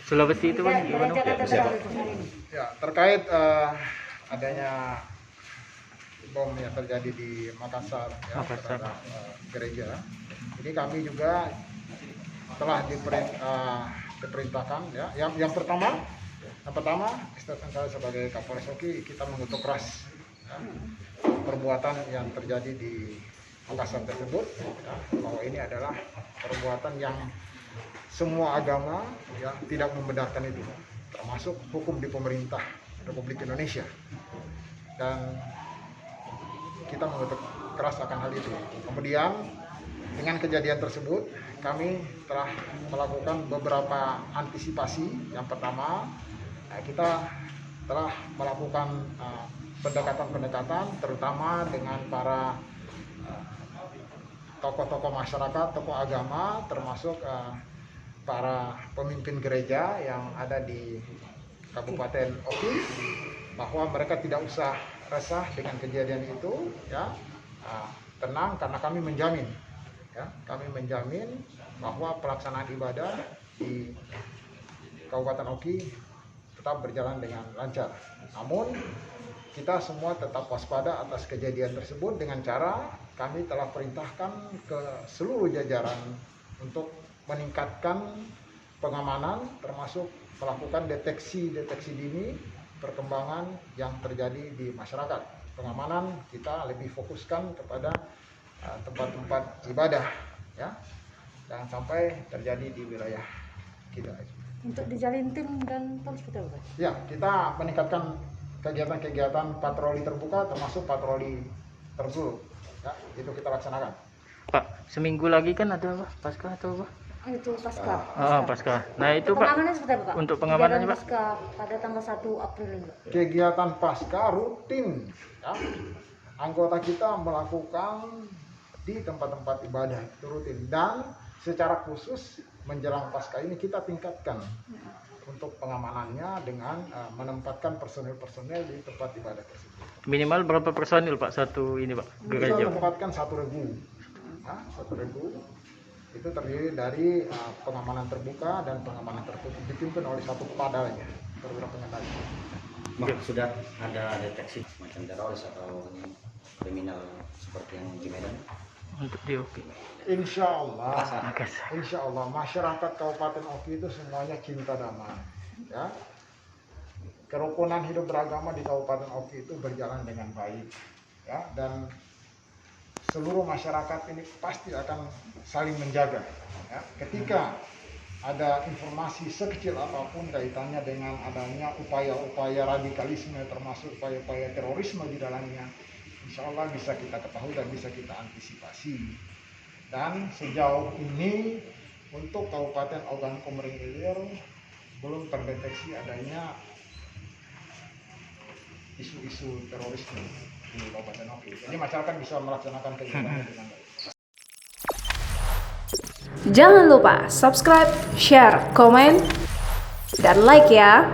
Sulawesi itu Bang gimana? Ya, terkait adanya bom yang terjadi di Makassar, ya, Makassar. terhadap gereja. Ini kami juga telah diperintahkan, ya. Yang pertama statement saya sebagai Kapolres Oki, kita mengutuk keras, ya, perbuatan yang terjadi di Makassar tersebut, ya, bahwa ini adalah perbuatan yang semua agama, ya, tidak membenarkan itu, termasuk hukum di pemerintah Republik Indonesia, dan kita mengutuk keras akan hal itu. Kemudian dengan kejadian tersebut kami telah melakukan beberapa antisipasi. Yang pertama, kita telah melakukan pendekatan-pendekatan terutama dengan para tokoh-tokoh masyarakat, tokoh agama, termasuk para pemimpin gereja yang ada di Kabupaten Oki, bahwa mereka tidak usah resah dengan kejadian itu, ya, tenang, karena kami menjamin, ya, bahwa pelaksanaan ibadah di Kabupaten Oki tetap berjalan dengan lancar. Namun kita semua tetap waspada atas kejadian tersebut dengan cara kami telah perintahkan ke seluruh jajaran untuk meningkatkan pengamanan, termasuk melakukan deteksi dini perkembangan yang terjadi di masyarakat. Pengamanan kita lebih fokuskan kepada tempat-tempat ibadah, ya, jangan sampai terjadi di wilayah kita. Untuk dijalin tim dan pos seperti apa? Ya, kita meningkatkan kegiatan-kegiatan patroli terbuka, termasuk patroli tertutup, ya, itu kita laksanakan. Pak, seminggu lagi kan ada apa? Pasca atau apa? Itu pasca. Pasca. Nah itu Pak. Pengamanannya seperti apa Pak? Untuk pengamanannya Pak? Pasca pada tanggal 1 April ini Pak. Kegiatan pasca rutin, ya. Anggota kita melakukan di tempat-tempat ibadah itu rutin, dan secara khusus menjelang pasca ini kita tingkatkan untuk pengamanannya dengan menempatkan personil-personil di tempat ibadah tersebut. Minimal berapa personil Pak satu ini Pak? Kita Gereja. menempatkan 1.000, nah, 1.000 itu terdiri dari pengamanan terbuka dan pengamanan tertutup, dipimpin oleh satu kepadanya, perwira pengendali. Sudah ada deteksi macam teroris atau kriminal seperti yang di Medan? Untuk di Oki. Insya Allah masyarakat Kabupaten Oki itu semuanya cinta damai, ya. Kerukunan hidup beragama di Kabupaten Oki itu berjalan dengan baik, ya, dan seluruh masyarakat ini pasti akan saling menjaga, ya. Ketika ada informasi sekecil apapun kaitannya dengan adanya upaya-upaya radikalisme, termasuk upaya-upaya terorisme di dalamnya, insya Allah bisa kita ketahui dan bisa kita antisipasi. Dan sejauh ini untuk Kabupaten Ogan Komering Ilir belum terdeteksi adanya isu-isu terorisme di Kabupaten Oki. Jadi masyarakat bisa melaksanakan kegiatan dengan baik. Jangan lupa subscribe, share, komen, dan like ya.